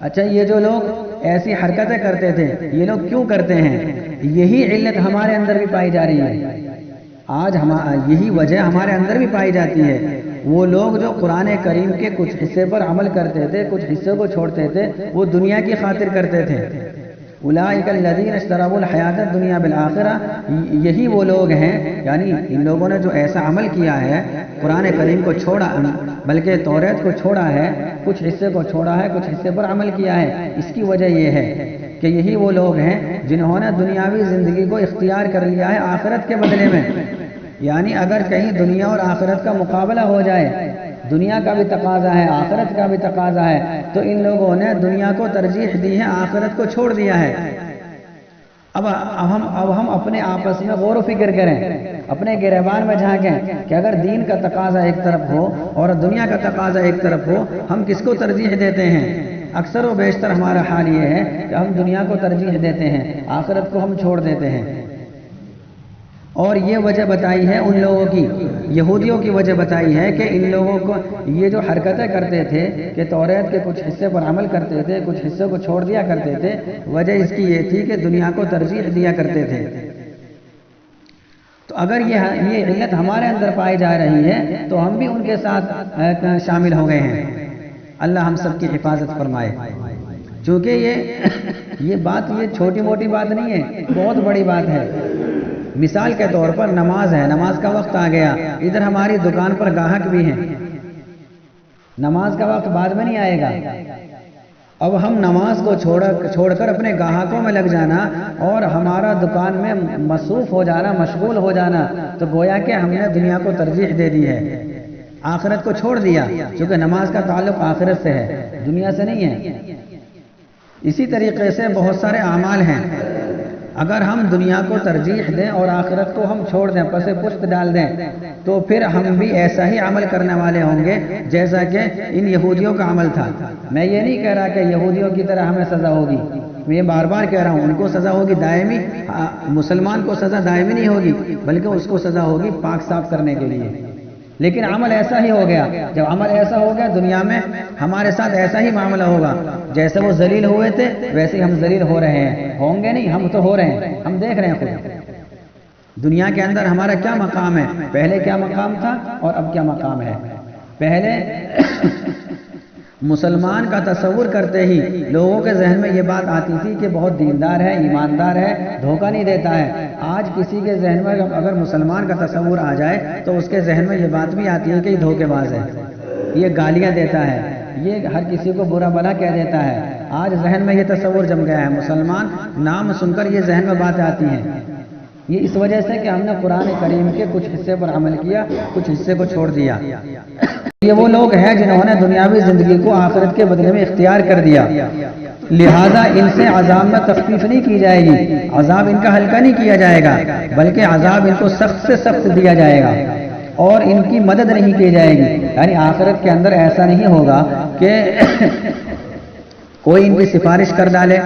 اچھا یہ جو لوگ ایسی حرکتیں کرتے تھے یہ لوگ کیوں کرتے ہیں؟ یہی علت ہمارے اندر بھی پائی جا رہی ہے، آج یہی وجہ ہمارے اندر بھی پائی جاتی ہے۔ وہ لوگ جو قرآن کریم کے کچھ حصے پر عمل کرتے تھے، کچھ حصے کو چھوڑتے تھے، وہ دنیا کی خاطر کرتے تھے۔ اولئک الذین اشتروا الحیات الدنیا بالآخرہ، یہی وہ لوگ ہیں، یعنی ان لوگوں نے جو ایسا عمل کیا ہے، قرآن کریم کو چھوڑا، بلکہ توریت کو چھوڑا ہے، کچھ حصے کو چھوڑا ہے، کچھ حصے پر عمل کیا ہے۔ اس کی وجہ یہ ہے کہ یہی وہ لوگ ہیں جنہوں نے دنیاوی زندگی کو اختیار کر لیا ہے آخرت کے بدلے میں۔ یعنی اگر کہیں دنیا اور آخرت کا مقابلہ ہو جائے، دنیا کا بھی تقاضا ہے، آخرت کا بھی تقاضا ہے، تو ان لوگوں نے دنیا کو ترجیح دی ہے، آخرت کو چھوڑ دیا ہے۔ اب ہم اپنے آپس میں غور و فکر کریں، اپنے گریبان میں جھانکیں کہ اگر دین کا تقاضا ایک طرف ہو اور دنیا کا تقاضا ایک طرف ہو، ہم کس کو ترجیح دیتے ہیں؟ اکثر و بیشتر ہمارا حال یہ ہے کہ ہم دنیا کو ترجیح دیتے ہیں، آخرت کو ہم چھوڑ دیتے ہیں۔ اور یہ وجہ بتائی ہے ان لوگوں کی، یہودیوں کی وجہ بتائی ہے کہ ان لوگوں کو یہ جو حرکتیں کرتے تھے کہ توریت کے کچھ حصے پر عمل کرتے تھے، کچھ حصے کو چھوڑ دیا کرتے تھے، وجہ اس کی یہ تھی کہ دنیا کو ترجیح دیا کرتے تھے۔ تو اگر یہ علت ہمارے اندر پائی جا رہی ہے تو ہم بھی ان کے ساتھ شامل ہو گئے ہیں۔ اللہ ہم سب کی حفاظت فرمائے۔ چونکہ یہ بات یہ چھوٹی موٹی بات نہیں ہے، بہت بڑی بات ہے۔ مثال کے طور پر نماز ہے، نماز کا وقت آ گیا، ادھر ہماری دکان پر گاہک بھی ہیں، نماز کا وقت بعد میں نہیں آئے گا، اب ہم نماز کو چھوڑ کر اپنے گاہکوں میں لگ جانا اور ہمارا دکان میں مصروف ہو جانا، مشغول ہو جانا، تو گویا کہ ہم نے دنیا کو ترجیح دے دی ہے، آخرت کو چھوڑ دیا، کیونکہ نماز کا تعلق آخرت سے ہے، دنیا سے نہیں ہے۔ اسی طریقے سے بہت سارے اعمال ہیں، اگر ہم دنیا کو ترجیح دیں اور آخرت کو ہم چھوڑ دیں، پس پشت ڈال دیں، تو پھر ہم بھی ایسا ہی عمل کرنے والے ہوں گے جیسا کہ ان یہودیوں کا عمل تھا۔ میں یہ نہیں کہہ رہا کہ یہودیوں کی طرح ہمیں سزا ہوگی، میں یہ بار بار کہہ رہا ہوں ان کو سزا ہوگی دائمی، مسلمان کو سزا دائمی نہیں ہوگی، بلکہ اس کو سزا ہوگی پاک صاف کرنے کے لیے۔ لیکن عمل ایسا ہی ہو گیا، جب عمل ایسا ہو گیا دنیا میں ہمارے ساتھ ایسا ہی معاملہ ہوگا، جیسے وہ ذلیل ہوئے تھے ویسے ہی ہم ذلیل ہو رہے ہیں، ہوں گے نہیں، ہم تو ہو رہے ہیں، ہم دیکھ رہے ہیں خود دنیا کے اندر ہمارا کیا مقام ہے، پہلے کیا مقام تھا اور اب کیا مقام ہے۔ پہلے مسلمان کا تصور کرتے ہی لوگوں کے ذہن میں یہ بات آتی تھی کہ بہت دیندار ہے، ایماندار ہے، دھوکہ نہیں دیتا ہے۔ آج کسی کے ذہن میں اگر مسلمان کا تصور آ جائے تو اس کے ذہن میں یہ بات بھی آتی ہے کہ یہ دھوکے باز ہے، یہ گالیاں دیتا ہے، یہ ہر کسی کو برا بھلا کہہ دیتا ہے۔ آج ذہن میں یہ تصور جم گیا ہے، مسلمان نام سن کر یہ ذہن میں باتیں آتی ہیں۔ یہ اس وجہ سے کہ ہم نے قرآن کریم کے کچھ حصے پر عمل کیا، کچھ حصے کو چھوڑ دیا۔ یہ وہ لوگ ہیں جنہوں نے دنیاوی زندگی کو آخرت کے بدلے میں اختیار کر دیا، لہذا ان سے عذاب میں تخفیف نہیں کی جائے گی، عذاب ان کا ہلکا نہیں کیا جائے گا، بلکہ عذاب ان کو سخت سے سخت دیا جائے گا اور ان کی مدد نہیں کی جائے گی۔ یعنی آخرت کے اندر ایسا نہیں ہوگا کہ کوئی ان کی سفارش کر ڈالے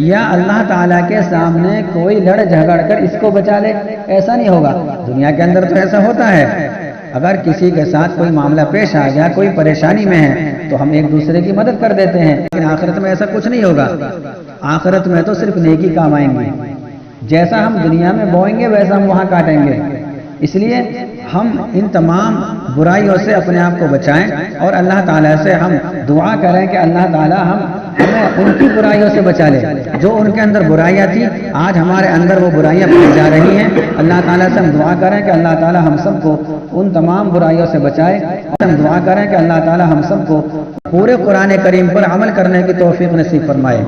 یا اللہ تعالیٰ کے سامنے کوئی لڑ جھگڑ کر اس کو بچا لے، ایسا نہیں ہوگا۔ دنیا کے اندر تو ایسا ہوتا ہے، اگر کسی کے ساتھ کوئی معاملہ پیش آ گیا، کوئی پریشانی میں ہے تو ہم ایک دوسرے کی مدد کر دیتے ہیں، لیکن آخرت میں ایسا کچھ نہیں ہوگا۔ آخرت میں تو صرف نیکی کام آئیں گے، جیسا ہم دنیا میں بوئیں گے ویسا ہم وہاں کاٹیں گے۔ اس لیے ہم ان تمام برائیوں سے اپنے آپ کو بچائیں اور اللہ تعالیٰ سے ہم دعا کریں کہ اللہ تعالیٰ ہمیں ان کی برائیوں سے بچا لے۔ جو ان کے اندر برائیاں تھیں آج ہمارے اندر وہ برائیاں پھیل جا رہی ہیں، اللہ تعالیٰ سے ہم دعا کریں کہ اللہ تعالیٰ ہم سب کو ان تمام برائیوں سے بچائے، اور ہم دعا کریں کہ اللہ تعالیٰ ہم سب کو پورے قرآن کریم پر عمل کرنے کی توفیق نصیب فرمائے۔